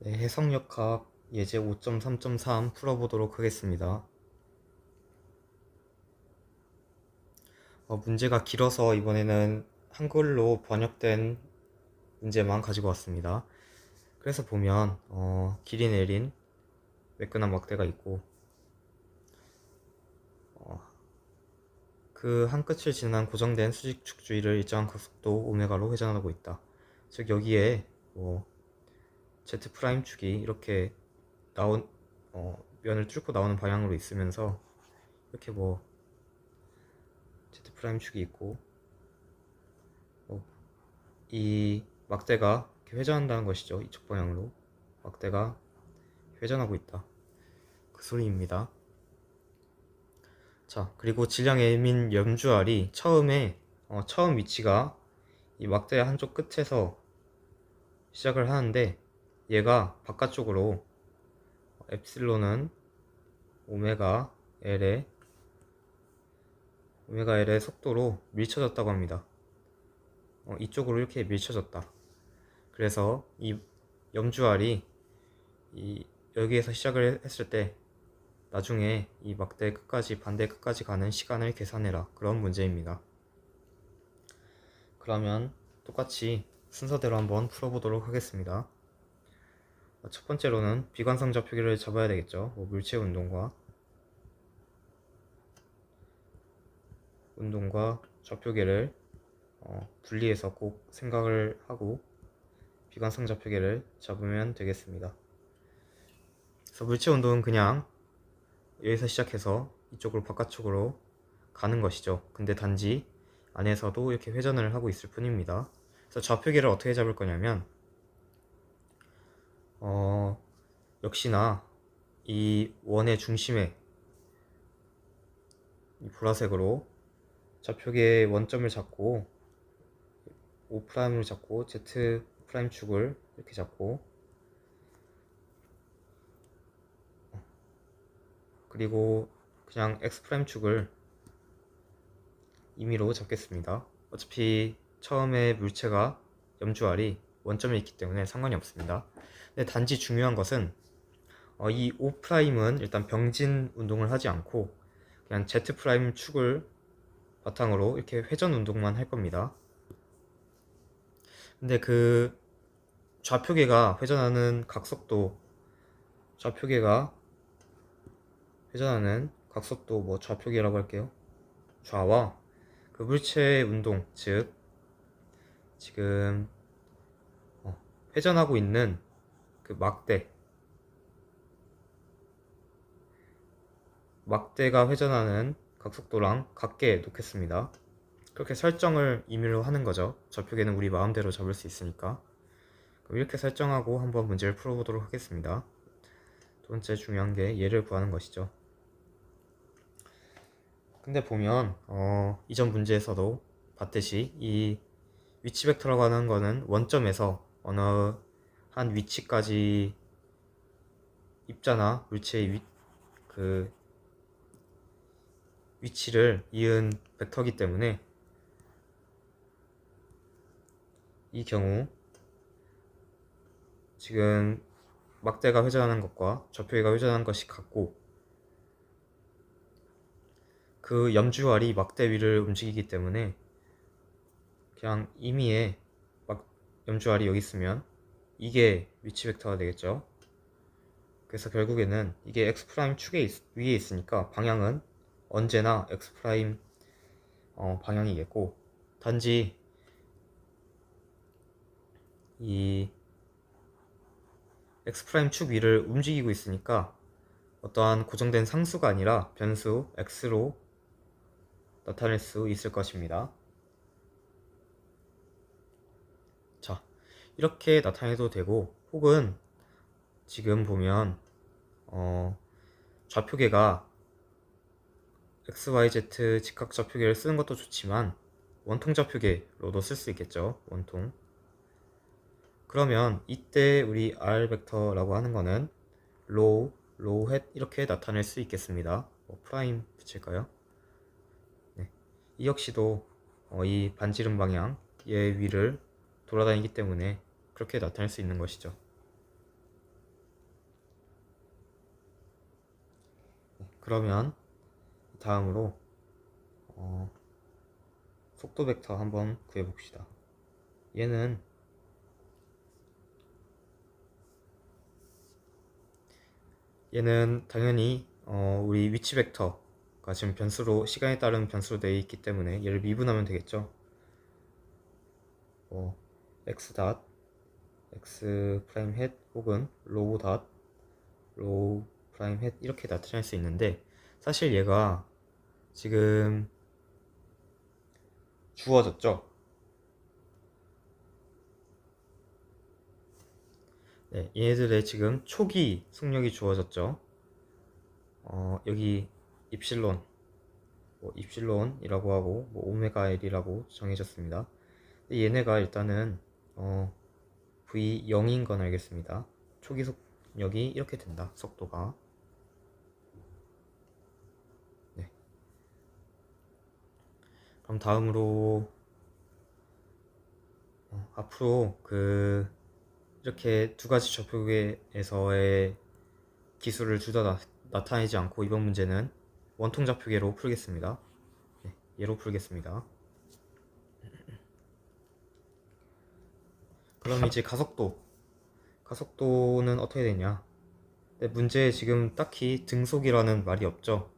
네, 해석역학 예제 5.3.3 풀어보도록 하겠습니다. 문제가 길어서 이번에는 한글로 번역된 문제만 가지고 왔습니다. 그래서 보면 길이 내린 매끈한 막대가 있고 그 한 끝을 지난 고정된 수직 축주위를 일정한 각속도 오메가로 회전하고 있다. 즉 여기에 Z 프라임 축이 이렇게 나온 면을 뚫고 나오는 방향으로 있으면서 이렇게 Z 프라임 축이 있고 이 막대가 이렇게 회전한다는 것이죠. 이쪽 방향으로 막대가 회전하고 있다. 그 소리입니다. 자, 그리고 질량 M인 염주알이 처음 위치가 이 막대 한쪽 끝에서 시작을 하는데 얘가 바깥쪽으로 엡실론은 오메가 L의 속도로 밀쳐졌다고 합니다. 이쪽으로 이렇게 밀쳐졌다. 그래서 이 염주알이 여기에서 시작을 했을 때 나중에 이 막대 끝까지 반대 끝까지 가는 시간을 계산해라. 그런 문제입니다. 그러면 똑같이 순서대로 한번 풀어보도록 하겠습니다. 첫 번째로는 비관성 좌표계를 잡아야 되겠죠. 물체 운동과 좌표계를 분리해서 꼭 생각을 하고 비관성 좌표계를 잡으면 되겠습니다. 그래서 물체 운동은 그냥 여기서 시작해서 이쪽으로 바깥쪽으로 가는 것이죠. 근데 단지 안에서도 이렇게 회전을 하고 있을 뿐입니다. 그래서 좌표계를 어떻게 잡을 거냐면 역시나 이 원의 중심에 이 보라색으로 좌표계의 원점을 잡고 O'를 잡고 Z 프라임 축을 이렇게 잡고 그리고 그냥 X 프라임 축을 임의로 잡겠습니다. 어차피 처음에 물체가 염주알이 원점에 있기 때문에 상관이 없습니다. 근데 단지 중요한 것은 이 O'은 일단 병진 운동을 하지 않고 그냥 Z 프라임 축을 바탕으로 이렇게 회전 운동만 할 겁니다. 근데 그 좌표계가 회전하는 각속도 좌표계라고 할게요. 좌와 그 물체의 운동, 즉 지금 회전하고 있는 그 막대가 회전하는 각속도랑 같게 놓겠습니다. 그렇게 설정을 임의로 하는 거죠. 좌표계는 우리 마음대로 잡을 수 있으니까. 그럼 이렇게 설정하고 한번 문제를 풀어보도록 하겠습니다. 두 번째 중요한 게 얘를 구하는 것이죠. 근데 보면 이전 문제에서도 봤듯이 이 위치 벡터라고 하는 거는 원점에서 어느 한 위치까지 입자나 물체의 위치를 이은 벡터이기 때문에 이 경우 지금 막대가 회전하는 것과 좌표계가 회전하는 것이 같고 그 염주알이 막대 위를 움직이기 때문에 그냥 임의의 염주알이 여기 있으면 이게 위치 벡터가 되겠죠. 그래서 결국에는 이게 X 프라임 축에 위에 있으니까 방향은 언제나 X 프라임 방향이겠고 단지 이 X 프라임 축 위를 움직이고 있으니까 어떠한 고정된 상수가 아니라 변수 X로 나타낼 수 있을 것입니다. 자, 이렇게 나타내도 되고 혹은 지금 보면 좌표계가 XYZ 직각 좌표계를 쓰는 것도 좋지만 원통 좌표계로도 쓸 수 있겠죠. 원통. 그러면 이때 우리 R 벡터라고 하는 거는 로우, 로우 이렇게 나타낼 수 있겠습니다. 프라임 붙일까요? 네. 이 역시도 이 반지름 방향 얘 위를 돌아다니기 때문에 그렇게 나타낼 수 있는 것이죠. 그러면 다음으로 속도 벡터 한번 구해봅시다. 얘는 당연히 우리 위치 벡터가 지금 변수로, 시간에 따른 변수로 되어 있기 때문에 얘를 미분하면 되겠죠. x 닷 x 프라임 헷 혹은 로우 닷 로우 프라임 헷 이렇게 나타낼 수 있는데, 사실 얘가 지금 주어졌죠. 네, 얘네들의 지금 초기 속력이 주어졌죠. 여기 입실론, 입실론이라고 하고 오메가 L이라고 정해졌습니다. 얘네가 일단은 V 0인 건 알겠습니다. 초기 속력이 이렇게 된다. 속도가. 네. 그럼 다음으로 앞으로 이렇게 두 가지 좌표계에서의 기술을 둘 다 나타내지 않고 이번 문제는 원통 좌표계로 풀겠습니다. 네, 얘로 풀겠습니다. 그럼 이제 가속도는 어떻게 되냐? 네, 문제에 지금 딱히 등속이라는 말이 없죠.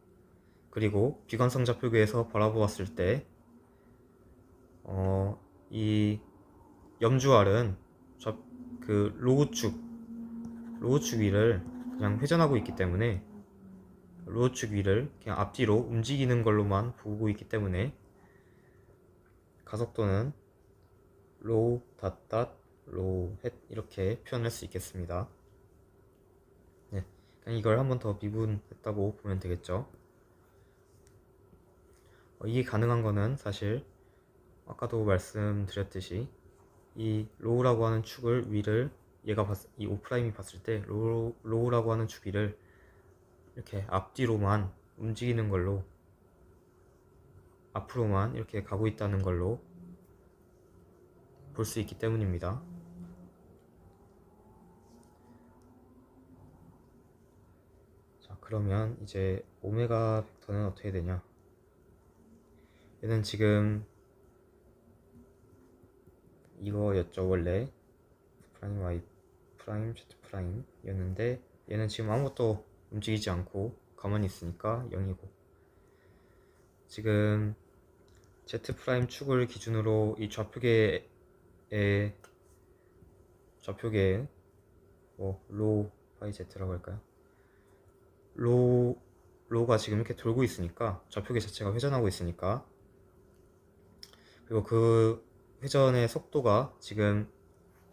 그리고 비관성 좌표계에서 바라보았을 때 이 염주알은 로우축 위를 그냥 회전하고 있기 때문에, 로우축 위를 그냥 앞뒤로 움직이는 걸로만 보고 있기 때문에 가속도는 로우 닷닷 로우 헷 이렇게 표현할 수 있겠습니다. 네, 그냥 이걸 한 번 더 미분했다고 보면 되겠죠. 이게 가능한 거는 사실 아까도 말씀드렸듯이 이 로우라고 하는 축을 위를 이 O'이 봤을 때 로우라고 하는 축 위를 이렇게 앞뒤로만 움직이는 걸로, 앞으로만 이렇게 가고 있다는 걸로 볼 수 있기 때문입니다. 자, 그러면 이제 오메가 벡터는 어떻게 되냐? 얘는 지금 이거였죠. 원래 프라임 y 프라임 z 프라임 였는데 얘는 지금 아무것도 움직이지 않고 가만히 있으니까 0이고, 지금 z 프라임 축을 기준으로 이 좌표계의 로 파이 z라고 할까요? 로가 지금 이렇게 돌고 있으니까, 좌표계 자체가 회전하고 있으니까, 그리고 그 회전의 속도가 지금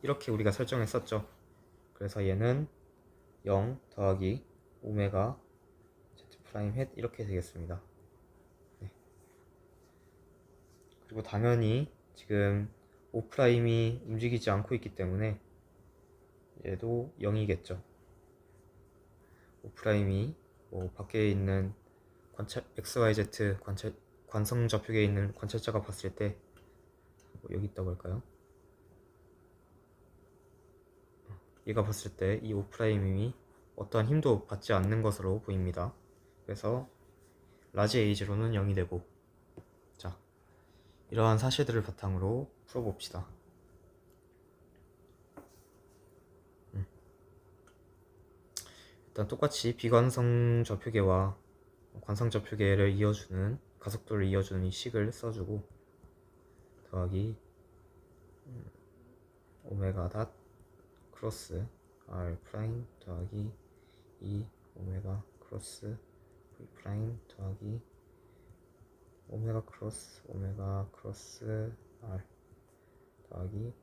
이렇게 우리가 설정했었죠. 그래서 얘는 0 더하기 오메가 z 프라임 헷 이렇게 되겠습니다. 네. 그리고 당연히 지금 O 프라임이 움직이지 않고 있기 때문에 얘도 0이겠죠. O 프라임이 밖에 있는 XYZ 관성 좌표계에 있는 관찰자가 봤을 때 여기 있다고 할까요? 얘가 봤을 때 이 O 프라임이 어떠한 힘도 받지 않는 것으로 보입니다. 그래서 라지 A0는 0이 되고, 자, 이러한 사실들을 바탕으로 풀어봅시다. 일단 똑같이 비관성 좌표계와 관성 좌표계를 이어주는, 가속도를 이어주는 이 식을 써주고, 더하기 오메가 닷 크로스 R 프라임 더하기 2 오메가 크로스 V 프라임 더하기 오메가 크로스 R 더하기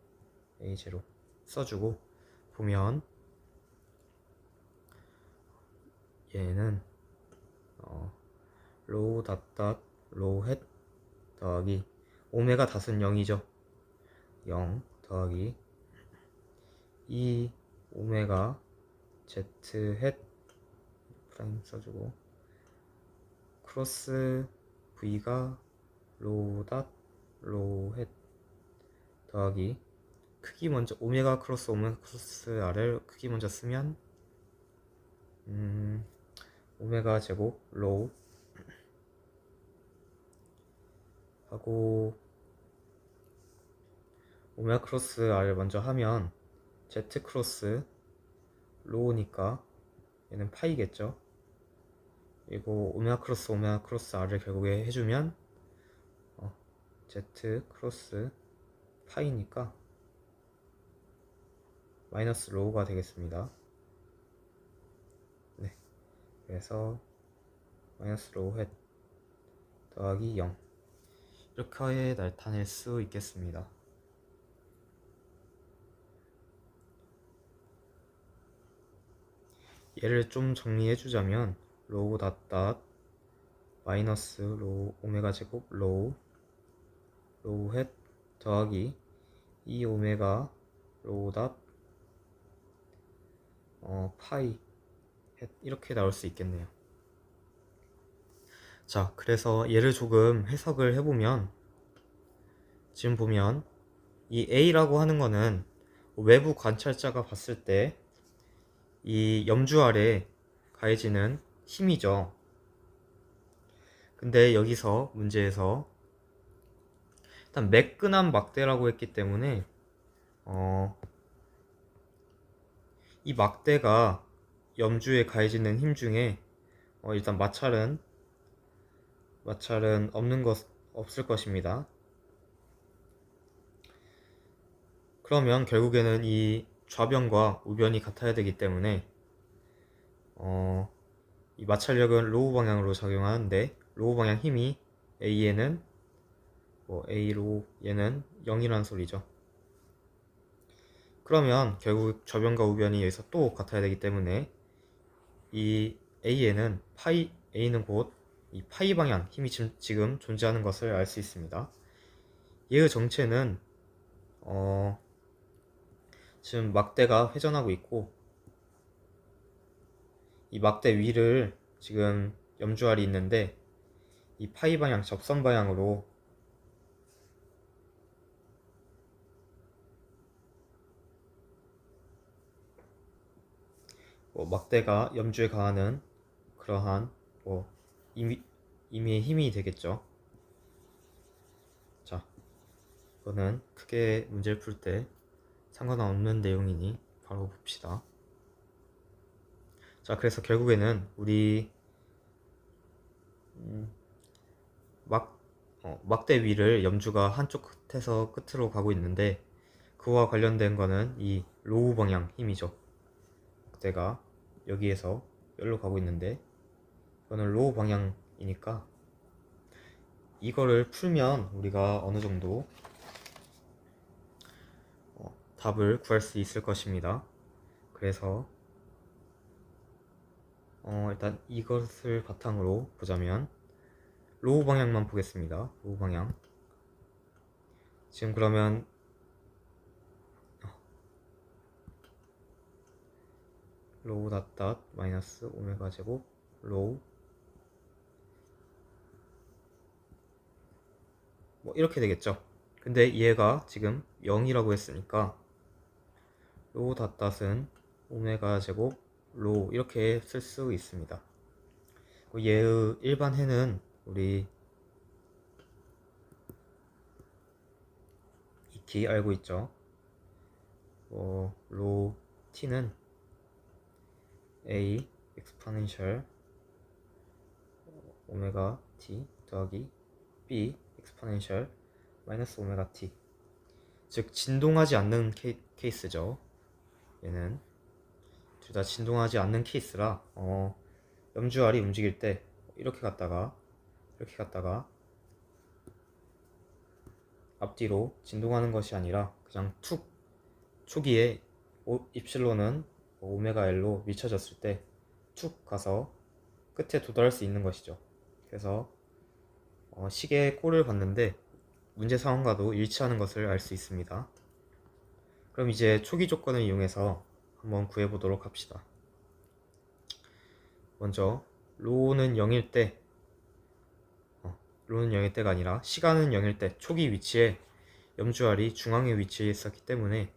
A0 써주고 보면, 얘는 로우 닷닷 로우 헷 더하기 오메가 닷은 0이죠. 0 더하기 2 오메가 z 헷 프라임 써주고 크로스 v가 로우 닷 로우 헷 더하기 크기 먼저 오메가 크로스 r을 크기 먼저 쓰면 오메가 제곱 로우 하고 오메가 크로스 R을 먼저 하면 Z 크로스 로우니까 얘는 파이겠죠. 그리고 오메가 크로스 R을 결국에 해주면 Z 크로스 파이니까 마이너스 로우가 되겠습니다. 네, 그래서 마이너스 로우 헷 더하기 0 이렇게 나타낼 수 있겠습니다. 얘를 좀 정리해 주자면 로우 닷 마이너스 로우 오메가 제곱 로우 헷 더하기 2 오메가 로우 닷 파이 헷 이렇게 나올 수 있겠네요. 자, 그래서 얘를 조금 해석을 해보면 지금 보면 이 A라고 하는 거는 외부 관찰자가 봤을 때 이 염주 아래 가해지는 힘이죠. 근데 여기서 문제에서 일단 매끈한 막대라고 했기 때문에 이 막대가 염주에 가해지는 힘 중에 일단 마찰은 없을 것입니다. 그러면 결국에는 이 좌변과 우변이 같아야 되기 때문에 이 마찰력은 로우 방향으로 작용하는데 로우 방향 힘이 A에는 A 로우 얘는 0이라는 소리죠. 그러면 결국 좌변과 우변이 여기서 또 같아야 되기 때문에 이 A에는 A는 곧 이 파이 방향 힘이 지금 존재하는 것을 알 수 있습니다. 얘의 정체는 지금 막대가 회전하고 있고 이 막대 위를 지금 염주알이 있는데 이 파이 방향 접선 방향으로 막대가 염주에 가하는 그러한 임의의 힘이 되겠죠. 자, 이거는 크게 문제를 풀 때 상관없는 내용이니 바로 봅시다. 자, 그래서 결국에는 우리 막대 위를 염주가 한쪽 끝에서 끝으로 가고 있는데 그와 관련된 거는 이 로우 방향 힘이죠. 막대가 여기에서 여기로 가고 있는데 이거는 로우 방향이니까 이거를 풀면 우리가 어느 정도 답을 구할 수 있을 것입니다. 그래서 일단 이것을 바탕으로 보자면 로우 방향만 보겠습니다. 로우 방향 지금 그러면 로우 닷 마이너스 오메가 제곱 로우 이렇게 되겠죠. 근데 얘가 지금 0이라고 했으니까 로우 닷은 오메가 제곱 로우 이렇게 쓸 수 있습니다. 얘의 일반 해는 우리 익히 알고 있죠. 로우 t는 a exponential 오메가 t 더하기 b exponential 마이너스 오메가 t 즉 진동하지 않는 케이스죠. 얘는 둘 다 진동하지 않는 케이스라 염주알이 움직일 때 이렇게 갔다가 앞뒤로 진동하는 것이 아니라 그냥 툭 초기에 입실로는 오메가 L로 미쳐졌을 때 툭 가서 끝에 도달할 수 있는 것이죠. 그래서 시계의 꼴을 봤는데 문제 상황과도 일치하는 것을 알 수 있습니다. 그럼 이제 초기 조건을 이용해서 한번 구해보도록 합시다. 먼저 로는 0일 때 로는 0일 때가 아니라 시간은 0일 때 초기 위치에 염주알이 중앙에 위치해 있었기 때문에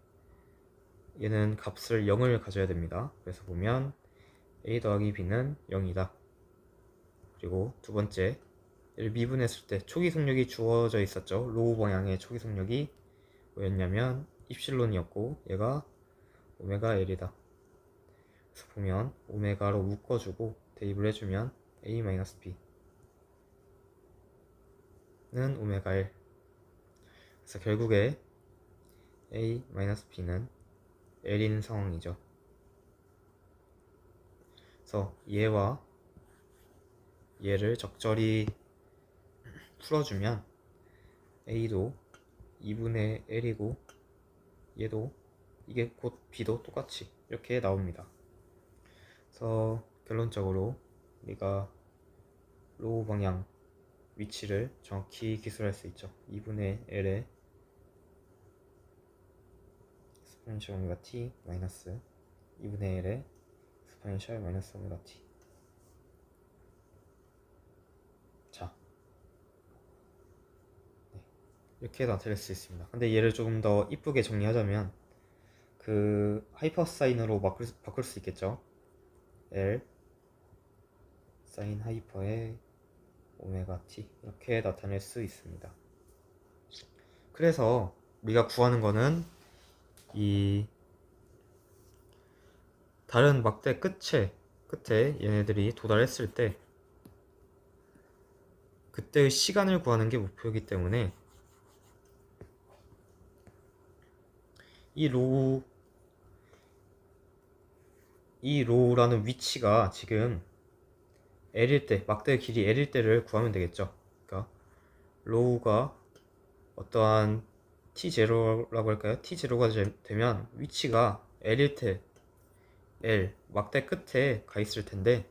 얘는 값을 0을 가져야 됩니다. 그래서 보면 a 더하기 b는 0이다. 그리고 두 번째, 얘를 미분했을 때 초기 속력이 주어져 있었죠. 로우 방향의 초기 속력이 뭐였냐면 입실론이었고 얘가 오메가 L이다. 그래서 보면 오메가로 묶어주고 대입을 해주면 A-B는 오메가 L. 그래서 결국에 A-B는 L인 상황이죠. 그래서 얘와 얘를 적절히 풀어주면 A도 2분의 L이고 얘도 이게 곧 B도 똑같이 이렇게 나옵니다. 그래서 결론적으로 우리가 로우 방향 위치를 정확히 기술할 수 있죠. 2분의 L의 exponential 오메가 t 마이너스 2분의 L의 exponential 마이너스 오메가 t. 자, 네. 이렇게 나타낼 수 있습니다. 근데 얘를 조금 더 이쁘게 정리하자면 그 하이퍼 사인으로 바꿀 수 있겠죠. L 사인 하이퍼의 오메가 t 이렇게 나타낼 수 있습니다. 그래서 우리가 구하는 거는 이 다른 막대 끝에 얘네들이 도달했을 때 그때의 시간을 구하는 게 목표이기 때문에 이 로우라는 위치가 지금 L일 때, 막대의 길이 L일 때를 구하면 되겠죠. 그러니까 로우가 어떠한 T0라고 할까요? T0가 되면 위치가 L일 때 L, 막대 끝에 가 있을 텐데,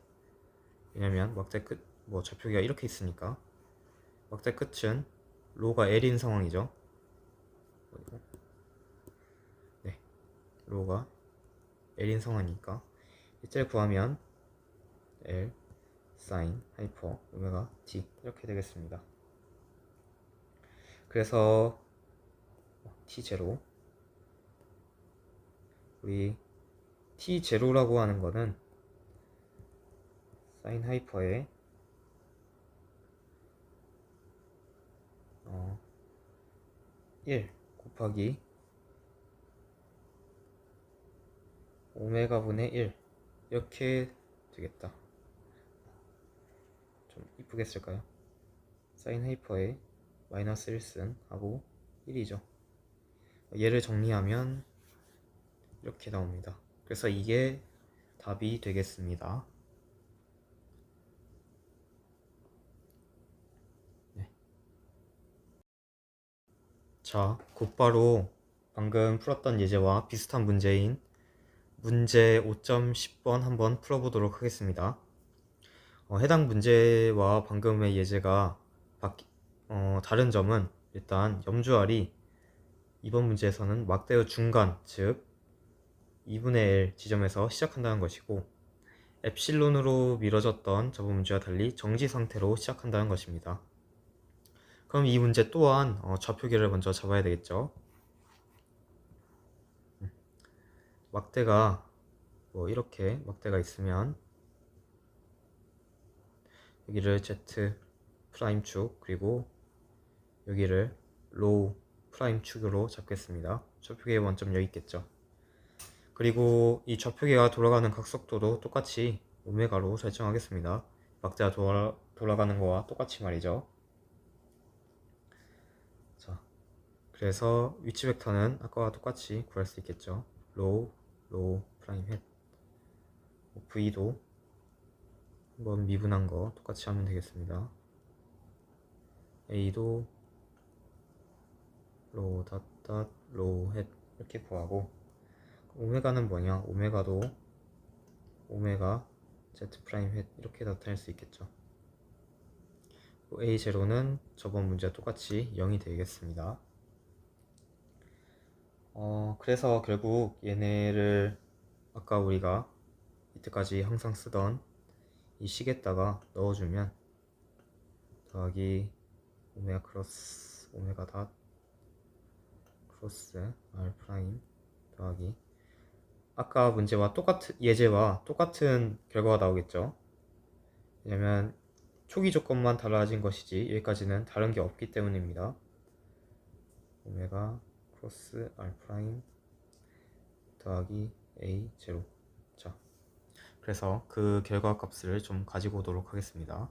왜냐면 막대 끝, 뭐 좌표기가 이렇게 있으니까 막대 끝은 로우가 L인 상황이죠. 네, 로우가 L인 상황이니까 이때를 구하면 L 사인 하이퍼 오메가 t 이렇게 되겠습니다. 그래서 t0 우리 t0라고 하는 거는 사인 하이퍼의 1 곱하기 오메가 분의 1 이렇게 되겠다. 좀 이쁘게 쓸까요? 사인 하이퍼의 마이너스 1승 하고 1이죠. 얘를 정리하면 이렇게 나옵니다. 그래서 이게 답이 되겠습니다. 네. 자, 곧바로 방금 풀었던 예제와 비슷한 문제인 문제 5.10번 한번 풀어보도록 하겠습니다. 해당 문제와 방금의 예제가 다른 점은 일단 염주알이 이번 문제에서는 막대의 중간, 즉 2분의 L 지점에서 시작한다는 것이고 엡실론으로 미뤄졌던 저번 문제와 달리 정지 상태로 시작한다는 것입니다. 그럼 이 문제 또한 좌표계를 먼저 잡아야 되겠죠. 막대가 이렇게 막대가 있으면 여기를 Z 프라임 축 그리고 여기를 로우 프라임 축으로 잡겠습니다. 좌표계의 원점 여기 있겠죠. 그리고 이 좌표계가 돌아가는 각속도도 똑같이 오메가로 설정하겠습니다. 막대가 돌아가는 거와 똑같이 말이죠. 자, 그래서 위치 벡터는 아까와 똑같이 구할 수 있겠죠. 로우 프라임 헷 V도 한번 미분한 거 똑같이 하면 되겠습니다. A도 로우 닷 로우 헷 이렇게 구하고 오메가는 뭐냐? 오메가도 오메가 Z 프라임 헷 이렇게 나타낼 수 있겠죠. A0는 저번 문제와 똑같이 0이 되겠습니다. 그래서 결국 얘네를 아까 우리가 이때까지 항상 쓰던 이 식에다가 넣어주면 더하기 오메가 크로스 오메가 닷 크로스 R 프라임 더하기 아까 문제와 예제와 똑같은 결과가 나오겠죠. 왜냐면 초기 조건만 달라진 것이지 여기까지는 다른 게 없기 때문입니다. 오메가 크로스 R 프라임 더하기 A 제로. 자, 그래서 그 결과 값을 좀 가지고 오도록 하겠습니다.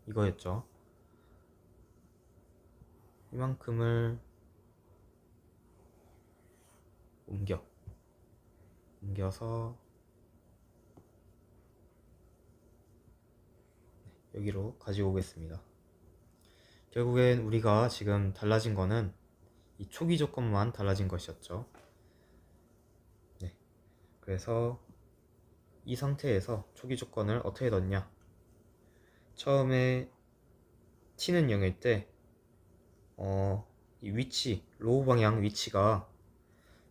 이거였죠. 이만큼을 옮겨서 여기로 가지고 오겠습니다. 결국엔 우리가 지금 달라진 거는 이 초기 조건만 달라진 것이었죠. 네. 그래서 이 상태에서 초기 조건을 어떻게 넣냐? 처음에 t는 0일 때 이 위치, 로우 방향 위치가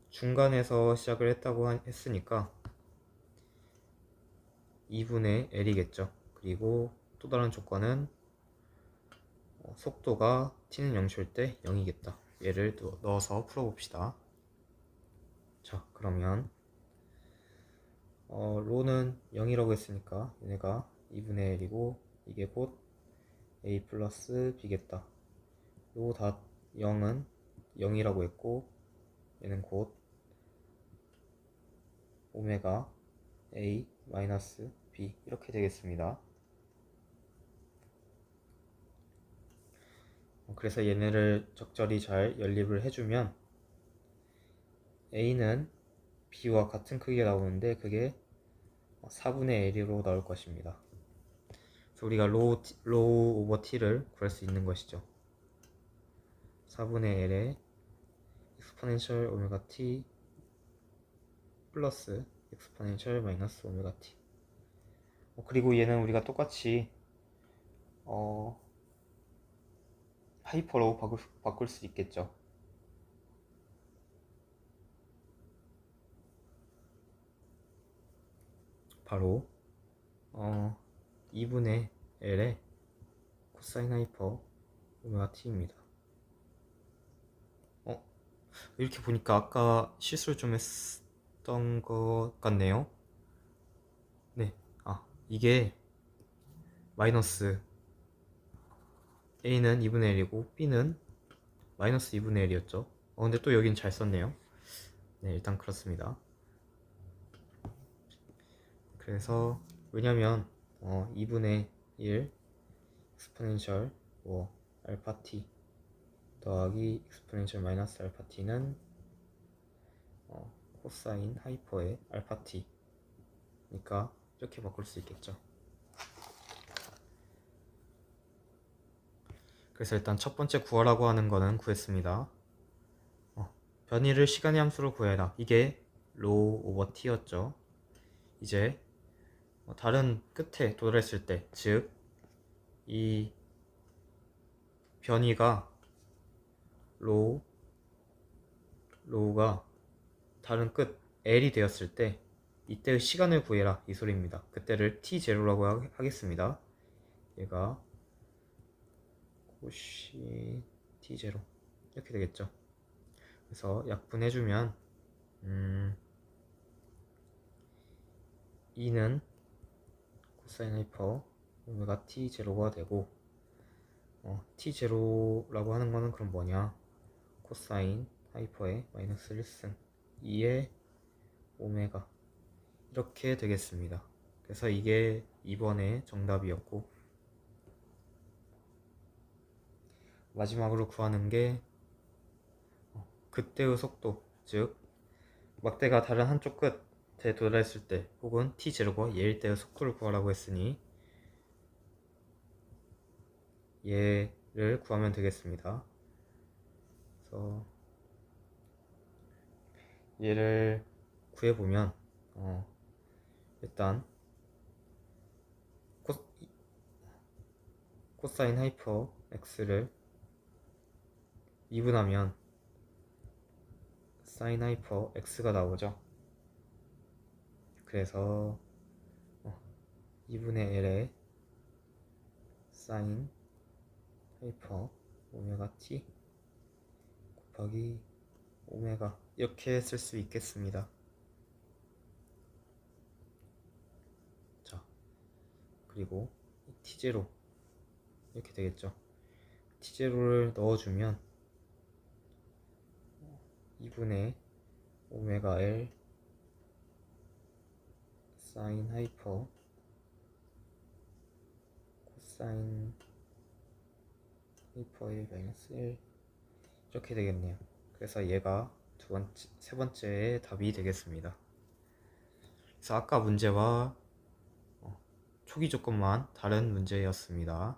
중간에서 시작을 했다고 했으니까 2분의 L이겠죠. 그리고 또 다른 조건은 속도가 t는 0초일 때 0이겠다. 얘를 넣어서 풀어봅시다. 자, 그러면 로는 0이라고 했으니까 얘네가 2분의 L이고 이게 곧 A 플러스 B겠다. 로 닷 0은 0이라고 했고 얘는 곧 오메가 A 마이너스 B 이렇게 되겠습니다. 그래서 얘네를 적절히 잘 연립을 해주면 A는 B와 같은 크기가 나오는데 그게 4분의 L로 나올 것입니다. 그래서 우리가 로우 오버 T를 구할 수 있는 것이죠. 4분의 L에 exponential 오메가 T 플러스 exponential 마이너스 오메가 T. 그리고 얘는 우리가 똑같이 하이퍼로 바꿀 수 있겠죠. 바로 2분의 L의 코사인 하이퍼 오메가 T입니다. 이렇게 보니까 아까 실수를 좀 했던 것 같네요. 네, 이게 마이너스 A는 2분의 L이고 B는 마이너스 2분의 L이었죠. 근데 또 여긴 잘 썼네요. 네, 일단 그렇습니다. 그래서 왜냐면 2분의 1 exponential 알파 t 더하기 exponential 마이너스 알파 t는 코사인 하이퍼의 알파 t 그러니까 이렇게 바꿀 수 있겠죠. 그래서 일단 첫 번째 구하라고 하는 거는 구했습니다. 변이를 시간의 함수로 구해라. 이게 로우 오버 t였죠. 이제 다른 끝에 도달했을 때, 즉 이 변이가 로우가 다른 끝 L이 되었을 때 이때의 시간을 구해라 이 소리입니다. 그때를 t0라고 하겠습니다. 얘가 코시 t0 이렇게 되겠죠. 그래서 약분해주면 2는 코사인 하이퍼 오메가 t0가 되고 t0라고 하는 거는 그럼 뭐냐, 코사인 하이퍼의 마이너스 1승 2의 오메가 이렇게 되겠습니다. 그래서 이게 2번의 정답이었고, 마지막으로 구하는 게 그때의 속도, 즉 막대가 다른 한쪽 끝에 도달했을 때 혹은 t0가 얘일 때의 속도를 구하라고 했으니 얘를 구하면 되겠습니다. 그래서 얘를 구해보면 일단 코사인 하이퍼 x를 미분하면 사인 하이퍼 x가 나오죠. 그래서 2분의 L에 사인 하이퍼 오메가 t 곱하기 오메가 이렇게 쓸 수 있겠습니다. 그리고 T0 이렇게 되겠죠. T0를 넣어주면 2분의 오메가 L 사인 하이퍼 코사인 하이퍼 1 마이너스 1 이렇게 되겠네요. 그래서 얘가 세 번째의 답이 되겠습니다. 그래서 아까 문제와 초기 조건만 다른 문제였습니다.